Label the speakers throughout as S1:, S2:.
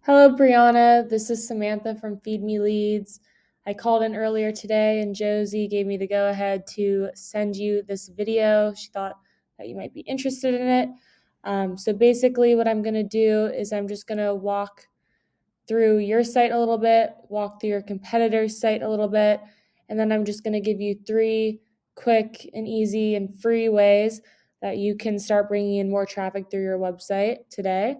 S1: Hello, Brianna. This is Samantha from Feed Me Leads. I called in earlier today and Josie gave me the go ahead to send you this video. She thought that you might be interested in it. So basically, what I'm going to do is I'm just going to walk through your site a little bit, walk through your competitor's site a little bit, and then I'm just going to give you 3 quick and easy and free ways that you can start bringing in more traffic through your website today.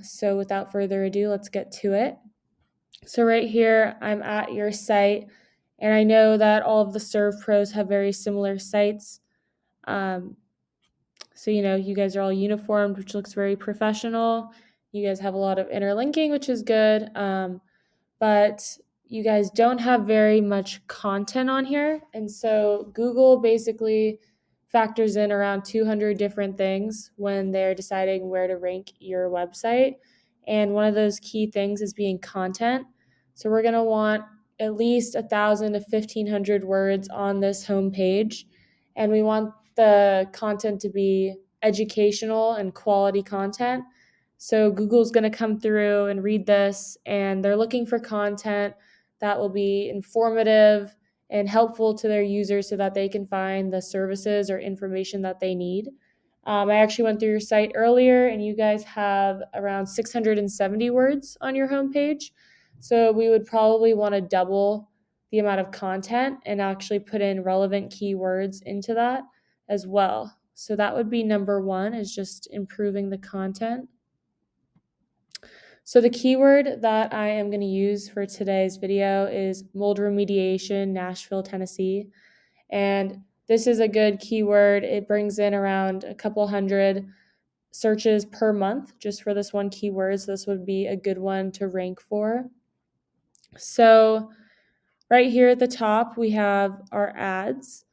S1: So without further ado, let's get to it. So right here, I'm at your site, and I know that all of the SERVPROs have very similar sites. So, you guys are all uniformed, which looks very professional. You guys have a lot of interlinking, which is good. But you guys don't have very much content on here. And so Google basically factors in around 200 different things when they're deciding where to rank your website. And one of those key things is being content. So we're going to want at least 1,000 to 1,500 words on this homepage. And we want the content to be educational and quality content. So Google's going to come through and read this, and they're looking for content that will be informative and helpful to their users so that they can find the services or information that they need. I actually went through your site earlier, and you guys have around 670 words on your homepage. So we would probably want to double the amount of content and actually put in relevant keywords into that as well. So that would be number 1, is just improving the content. So the keyword that I am going to use for today's video is mold remediation, Nashville, Tennessee. And this is a good keyword. It brings in around a couple hundred searches per month just for this one keyword. So this would be a good one to rank for. So right here at the top, we have our ads.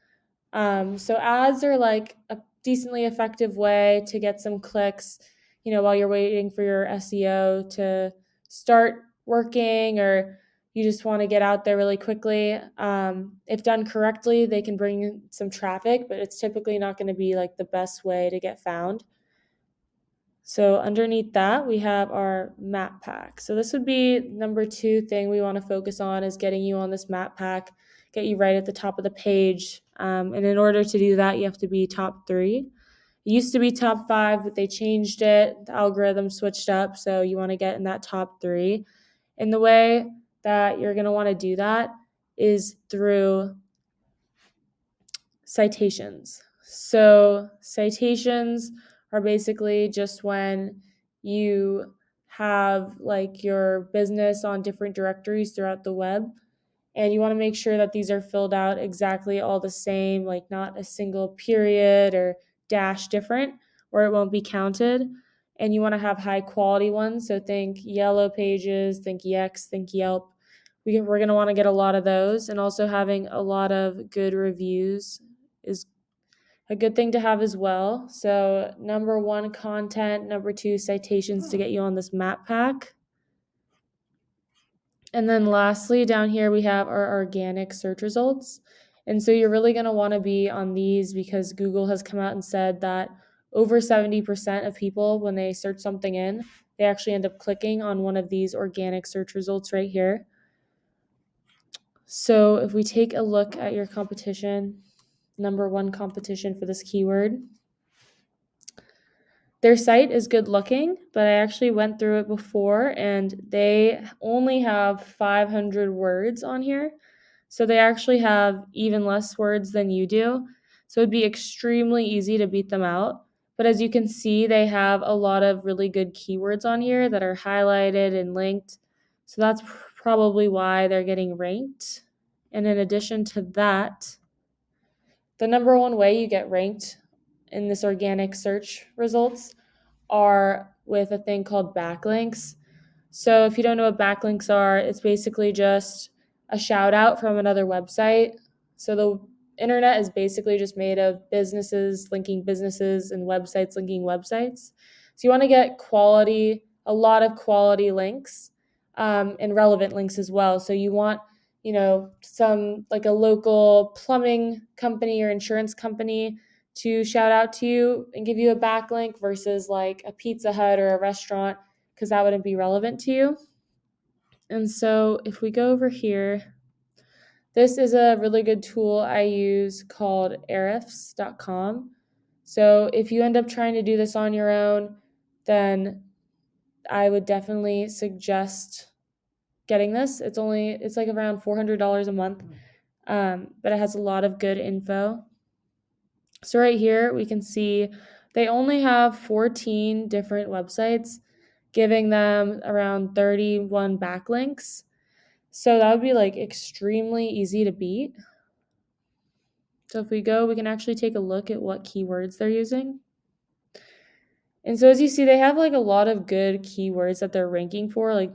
S1: So ads are like a decently effective way to get some clicks, while you're waiting for your SEO to start working, or you just want to get out there really quickly. If done correctly, they can bring in some traffic, but it's typically not going to be like the best way to get found. So underneath that, we have our map pack. So this would be number 2 thing we want to focus on, is getting you on this map pack, get you right at the top of the page. And in order to do that, you have to be top 3. It used to be top 5, but they changed it. The algorithm switched up, so you want to get in that top 3. And the way that you're going to want to do that is through citations. So citations are basically just when you have like your business on different directories throughout the web, and you want to make sure that these are filled out exactly all the same, like not a single period or dash different, or it won't be counted. And you want to have high quality ones. So think Yellow Pages, think Yext, think Yelp. We're going to want to get a lot of those, and also having a lot of good reviews is a good thing to have as well. So number 1, content. Number 2, citations to get you on this map pack. And then lastly, down here we have our organic search results. And so you're really going to want to be on these, because Google has come out and said that over 70% of people, when they search something in, they actually end up clicking on one of these organic search results right here. So if we take a look at your competition, number 1 competition for this keyword, their site is good looking, but I actually went through it before, and they only have 500 words on here. So they actually have even less words than you do. So it'd be extremely easy to beat them out. But as you can see, they have a lot of really good keywords on here that are highlighted and linked. So that's probably why they're getting ranked. And in addition to that, the number 1 way you get ranked in this organic search results are with a thing called backlinks. So if you don't know what backlinks are, it's basically just a shout out from another website. So the internet is basically just made of businesses linking businesses and websites linking websites. So you want to get a lot of quality links, and relevant links as well. So you want, some like a local plumbing company or insurance company to shout out to you and give you a backlink versus like a Pizza Hut or a restaurant because that wouldn't be relevant to you. And so if we go over here, this is a really good tool I use called Ahrefs.com. So if you end up trying to do this on your own, then I would definitely suggest getting this. It's like around $400 a month, but it has a lot of good info. So right here we can see they only have 14 different websites, giving them around 31 backlinks. So that would be like extremely easy to beat. So if we go, we can actually take a look at what keywords they're using. And so as you see, they have like a lot of good keywords that they're ranking for. Like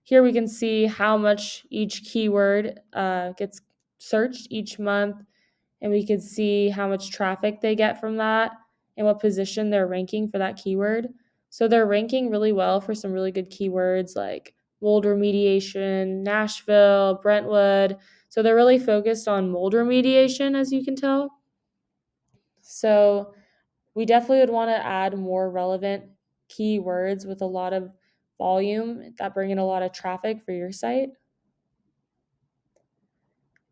S1: here we can see how much each keyword gets searched each month, and we can see how much traffic they get from that and what position they're ranking for that keyword. So they're ranking really well for some really good keywords like mold remediation, Nashville, Brentwood. So they're really focused on mold remediation, as you can tell. So we definitely would want to add more relevant keywords with a lot of volume that bring in a lot of traffic for your site.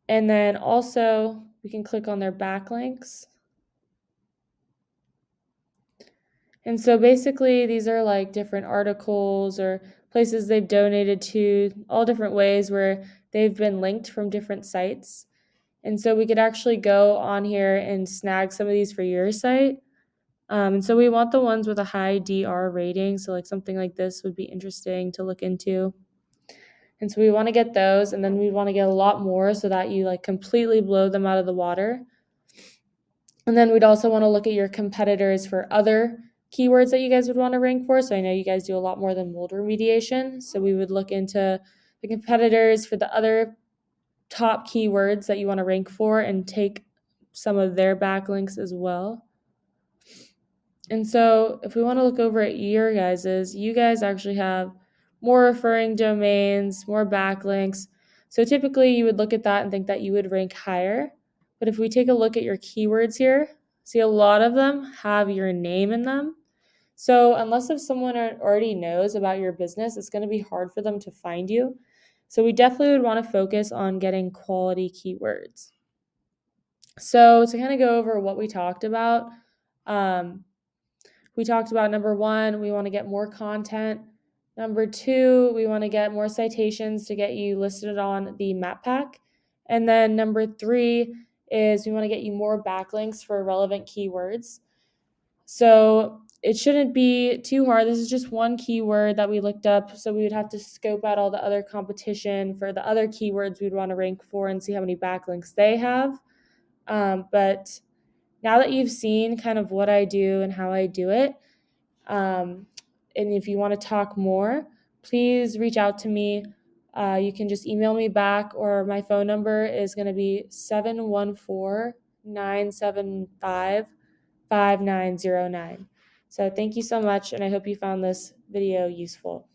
S1: And then also we can click on their backlinks. And so basically these are like different articles or places they've donated to, all different ways where they've been linked from different sites. And so we could actually go on here and snag some of these for your site. And so we want the ones with a high DR rating. So like something like this would be interesting to look into. And so we want to get those, and then we want to get a lot more so that you like completely blow them out of the water. And then we'd also want to look at your competitors for other keywords that you guys would want to rank for. So I know you guys do a lot more than mold remediation. So we would look into the competitors for the other top keywords that you want to rank for and take some of their backlinks as well. And so if we want to look over at your guys's, you guys actually have more referring domains, more backlinks. So typically you would look at that and think that you would rank higher. But if we take a look at your keywords here, see a lot of them have your name in them. So unless if someone already knows about your business, it's going to be hard for them to find you. So we definitely would want to focus on getting quality keywords. So to kind of go over what we talked about, we talked about number 1, we want to get more content. Number 2, we want to get more citations to get you listed on the map pack. And then number 3 is we want to get you more backlinks for relevant keywords. So it shouldn't be too hard. This is just one keyword that we looked up. So we would have to scope out all the other competition for the other keywords we'd want to rank for and see how many backlinks they have. But now that you've seen kind of what I do and how I do it, and if you want to talk more, please reach out to me. You can just email me back, or my phone number is going to be 714-975-5909. So thank you so much, and I hope you found this video useful.